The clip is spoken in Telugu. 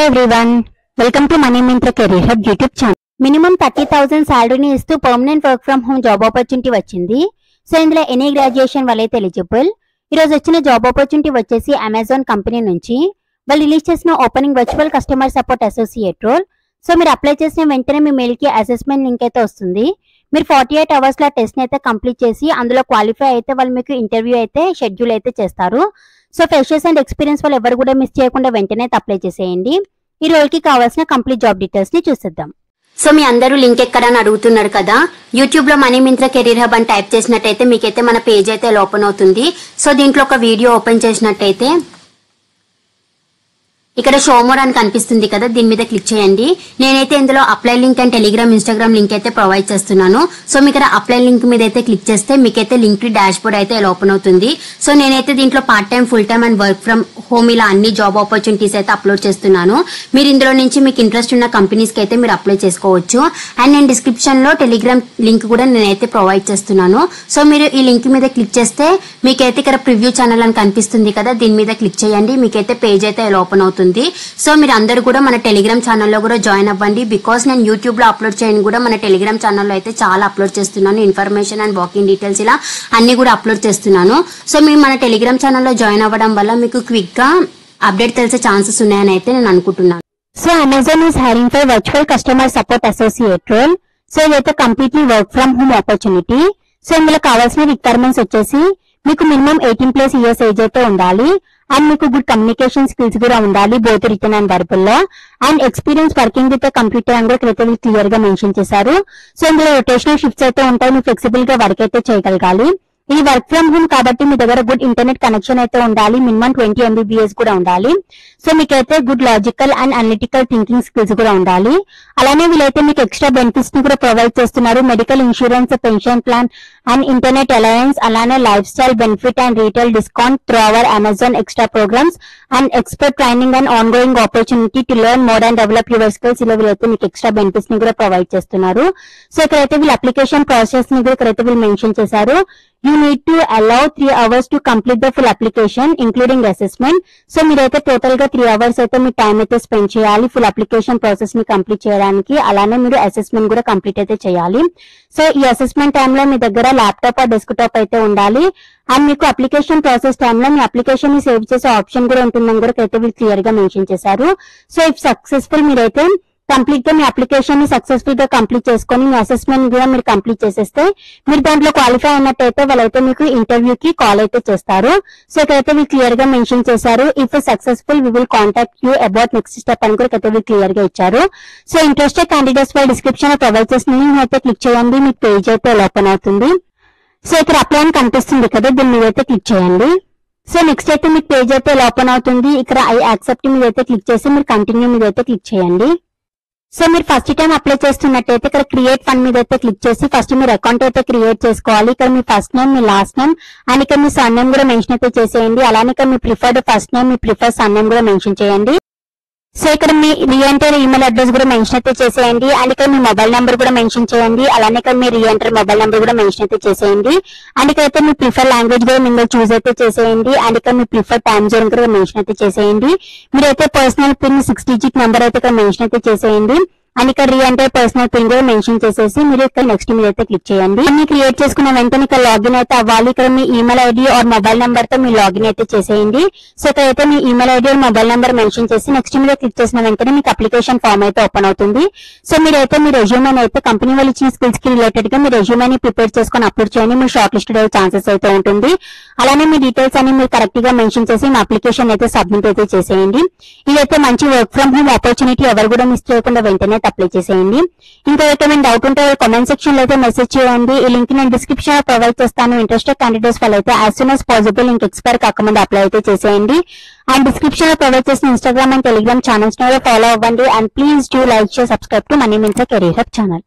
everyone, welcome to Money Mintra Career Hub YouTube channel. Minimum 30,000 salary ఇస్తూ permanent work from home job opportunity వచ్చింది. సో ఇందులో ఎనీ గ్రాడ్యుయేషన్ వాళ్ళైతే ఎలిజిబుల్. ఈ రోజు వచ్చిన జాబ్ ఆపర్చునిటీ వచ్చేసి అమెజాన్ కంపెనీ నుంచి వాళ్ళు రిలీజ్ చేసిన opening virtual customer support associate role. So మీరు అప్లై చేసిన వెంటనే మీ మెయిల్ కి అసెస్మెంట్ లింక్ అయితే వస్తుంది. మీరు 48 అవర్స్ లో టెస్ట్ అయితే కంప్లీట్ చేసి అందులో క్వాలిఫై అయితే వాళ్ళు మీకు ఇంటర్వ్యూ అయితే షెడ్యూల్ అయితే చేస్తారు. సో ఫ్రెషర్స్ అండ్ ఎక్స్పీరియన్స్ వాళ్ళు ఎవరు కూడా మిస్ చేయకుండా వెంటనే అప్లై చేసేయండి. ఈ రోల్ కి కావాల్సిన కంప్లీట్ జాబ్ డీటెయిల్స్ ని చూసేద్దాం. సో మీ అందరూ లింక్ ఎక్కడని అడుగుతున్నారు కదా, యూట్యూబ్ లో మనీ మింత్రా కెరీర్ హబ్ అని టైప్ చేసినట్టయితే మీకైతే మన పేజ్ అయితే ఓపెన్ అవుతుంది. సో దీంట్లో ఒక వీడియో ఓపెన్ చేసినట్టయితే ఇక్కడ షో మోర్ అని కనిపిస్తుంది కదా, దీని మీద క్లిక్ చేయండి. నేనైతే ఇందులో apply link and Telegram Instagram link అయితే ప్రొవైడ్ చేస్తున్నాను. సో మీకు ఇక్కడ అప్లై లింక్ మీద అయితే క్లిక్ చేస్తే మీకైతే లింక్ డాష్ బోర్డ్ అయితే ఓపెన్ అవుతుంది. సో నేనైతే దీంట్లో part time, full time and work from home ఇలా అన్ని జాబ్ ఆపర్చునిటీస్ అయితే అప్లోడ్ చేస్తున్నాను. మీరు ఇందులో నుంచి మీకు ఇంట్రెస్ట్ ఉన్న కంపెనీస్ కి అయితే మీరు అప్లై చేసుకోవచ్చు. అండ్ నేను డిస్క్రిప్షన్ లో టెలిగ్రామ్ లింక్ కూడా నేనైతే ప్రొవైడ్ చేస్తున్నాను. సో మీరు ఈ లింక్ మీద క్లిక్ చేస్తే మీకైతే ఇక్కడ ప్రివ్యూ ఛానల్ అని కనిపిస్తుంది కదా, దీని మీద క్లిక్ చేయండి. మీకైతే పేజ్ అయితే ఓపెన్ అవుతుంది. సో మీరు అందరూ కూడా మన టెలిగ్రామ్ ఛానల్లో కూడా జాయిన్ అవ్వండి. బికాస్ నేను యూట్యూబ్ లో అప్లోడ్ చేయని కూడా మన టెలిగ్రామ్ ఛానల్లో అయితే చాలా అప్లోడ్ చేస్తున్నాను. ఇన్ఫర్మేషన్ అండ్ వాకింగ్ డీటెయిల్స్ ఇలా అన్ని కూడా అప్లోడ్ చేస్తున్నాను. సో మీరు మన టెలిగ్రామ్ ఛానల్లో జాయిన్ అవ్వడం వల్ల మీకు క్విక్ గా అప్డేట్ తెలిసే ఛాన్సెస్ ఉన్నాయని అయితే నేను అనుకుంటున్నాను. So Amazon is hiring for virtual customer support associate role. So ఇదైతే completely work from home opportunity. So ఇందులో కావాల్సిన రిక్వైర్మెంట్స్ వచ్చేసి మీకు మినిమం 18+ ఇయర్స్ ఏజ్ అయితే ఉండాలి. అండ్ మీకు గుడ్ కమ్యూనికేషన్ స్కిల్స్ కూడా ఉండాలి, బోత్ రిటర్న్ అండ్ వర్బల్ లో. And experience working with computer అని కూడా క్లియర్ గా మెన్షన్ చేశారు. సో ఇందులో రొటేషనల్ షిఫ్ట్స్ అయితే ఉంటాయి, మీరు ఫ్లెక్సిబుల్ గా వర్క్ అయితే చేయగలగాలి. ఇది వర్క్ ఫ్రమ్ హోమ్ కాబట్టి మీ దగ్గర గుడ్ ఇంటర్నెట్ కనెక్షన్ అయితే ఉండాలి, మినిమం 20 MBPS కూడా ఉండాలి. సో మీకైతే good logical and analytical thinking skills కూడా ఉండాలి. అలానే వీళ్ళైతే మీకు ఎక్స్ట్రా బెనిఫిట్స్ ని కూడా ప్రొవైడ్ చేస్తున్నారు. Medical insurance, pension plan and internet alliance, అలానే life style benefit and retail discount through our Amazon extra programs and expert training and ongoing opportunity to learn more and develop your skills. ఇలా వీళ్ళైతే మీకు ఎక్స్ట్రా బెనిఫిట్స్ ని కూడా ప్రొవైడ్ చేస్తున్నారు. సో ఇక్కడైతే వీళ్ళు అప్లికేషన్ ప్రాసెస్ ని కూడా ఇక్కడైతే వీళ్ళు మెన్షన్ చేశారు. You need to allow 3 hours to complete the full application including assessment. So మీరైతే టోటల్ గా 3 hours అయితే మీ టైం అయితే స్పెండ్ చేయాలి ఫుల్ అప్లికేషన్ ప్రాసెస్ ని కంప్లీట్ చేయడానికి. అలానే మీరు అసెస్మెంట్ కూడా కంప్లీట్ అయితే చేయాలి. సో ఈ అసెస్మెంట్ టైంలో మీ దగ్గర ల్యాప్టాప్ ఆర్ డెస్క్టాప్ అయితే ఉండాలి. అండ్ మీకు అప్లికేషన్ ప్రాసెస్ టైంలో మీ అప్లికేషన్ ని సేవ్ చేసే ఆప్షన్ కూడా ఉంటుందని కూడా అయితే వీళ్ళు క్లియర్ గా మెన్షన్ చేశారు. సో ఇఫ్ సక్సెస్ఫుల్ మీరైతే కంప్లీట్ గా మీ అప్లికేషన్ ని సక్సెస్ఫుల్ గా కంప్లీట్ చేసుకొని మీ అసెస్మెంట్ కూడా మీరు కంప్లీట్ చేసేస్తే మీరు దాంట్లో క్వాలిఫై అయినట్టయితే వాళ్ళైతే మీకు ఇంటర్వ్యూ కి కాల్ అయితే చేస్తారు. సో ఇక్కడైతే వీళ్ళు క్లియర్ గా మెన్షన్ చేశారు, if successful we will contact you about next step అని కూడా అయితే వీళ్ళు క్లియర్ గా ఇచ్చారు. సో ఇంట్రెస్టెడ్ క్యాండిడేట్స్ వాళ్ళ డిస్క్రిప్షన్ లో ప్రొవైడ్ చేసిన లింక్ అయితే క్లిక్ చేయండి, మీకు పేజ్ అయితే ఓపెన్ అవుతుంది. సో ఇక్కడ అప్లై అని కనిపిస్తుంది కదా, దీని మీద అయితే క్లిక్ చేయండి. సో నెక్స్ట్ అయితే మీకు పేజ్ అయితే ఓపెన్ అవుతుంది. ఇక్కడ ఐ యాక్సెప్ట్ మీద అయితే క్లిక్ చేసి మీరు కంటిన్యూ మీద అయితే క్లిక్ చేయండి. సో మీరు ఫస్ట్ టైం అప్లై చేస్తున్నట్టయితే ఇక్కడ క్రియేట్ ఫండ్ మీద అయితే క్లిక్ చేసి ఫస్ట్ మీరు అకౌంట్ అయితే క్రియేట్ చేసుకోవాలి. ఇక్కడ మీ ఫస్ట్ నేమ్, మీ లాస్ట్ నేమ్ అండ్ ఇక్కడ మీ సన్ నేమ్ కూడా మెన్షన్ అయితే చేసేయండి. అలానే ఇక్కడ మీ ప్రిఫర్డ్ ఫస్ట్ నేమ్, మీ ప్రిఫర్డ్ సన్ నేమ్ కూడా మెన్షన్ చేయండి. సో ఇక్కడ మీ రీఎంటర్ ఈమెయిల్ అడ్రస్ కూడా మెన్షన్ అయితే చేసేయండి. అండ్ ఇక్కడ మీ మొబైల్ నెంబర్ కూడా మెన్షన్ చేయండి. అలానే ఇక్కడ మీ రీఎంటర్ మొబైల్ నెంబర్ కూడా మెన్షన్ అయితే చేసేయండి. అండ్ ఇక్కడైతే మీ ప్రిఫర్ లాంగ్వేజ్ కూడా మీరు చూస్ అయితే చేసేయండి. అండ్ ఇక్కడ మీ ప్రిఫర్ టైమ్ జోన్ కూడా మెన్షన్ అయితే చేసేయండి. మీరైతే పర్సనల్ పిన్ 6 డిజిట్ నెంబర్ అయితే ఇక్కడ మెన్షన్ అయితే చేసేయండి. అండ్ ఇక్కడ రీఎంటర్ పర్సనల్ పిన్ కూడా మెన్షన్ చేసేసి మీరు ఇక్కడ నెక్స్ట్ మీద అయితే క్లిక్ చేయండి. అన్ని క్రియేట్ చేసుకున్న వెంటనే ఇక్కడ లాగిన్ అయితే అవ్వాలి. ఇక్కడ మీ email ID or mobile number తో మీ లాగిన్ అయితే చేసేయండి. సో ఇక్కడైతే మీ email ID or mobile number mention చేసి నెక్స్ట్ మీద క్లిక్ చేసిన వెంటనే మీకు అప్లికేషన్ ఫామ్ అయితే ఓపెన్ అవుతుంది. సో మీరైతే మీ రెజ్యూమేని అయితే కంపెనీ వాళ్ళు ఇచ్చిన స్కిల్స్ కి రిలేటెడ్ గా మీ రెజ్యూమేని ప్రిపేర్ చేసుకొని అప్లోడ్ చేయండి. మీరు షార్ట్ లిస్టెడ్ అయ్యే ఛాన్సెస్ అయితే ఉంటుంది. అలానే మీ డీటెయిల్స్ అన్ని మీరు కరెక్ట్ గా మెన్షన్ చేసి మీ అప్లికేషన్ అయితే సబ్మిట్ అయితే చేసేయండి. ఇదైతే మంచి వర్క్ ఫ్రమ్ హోమ్ ఆపర్చునిటీ, ఎవరు కూడా మిస్ చేయకుండా వెంటనే అప్లై చేసేయండి. ఇంకా ఏమైనా డౌట్ ఉంటే కామెంట్ సెక్షన్ లో అయితే మెసేజ్ చేయండి. ఈ లింక్ నేను డిస్క్రిప్షన్ లో ప్రొవైడ్ చేస్తాను. ఇంట్రెస్టెడ్ క్యాండిడేట్స్ వాళ్ళైతే as soon as possible link expire కాకముందు అప్లై అయితే చేసేయండి. అండ్ డిస్క్రిప్షన్ లో ప్రొవైడ్ చేసిన Instagram and Telegram channels follow అవ్వండి. And please do like, share, subscribe to money Myntra career hub channel.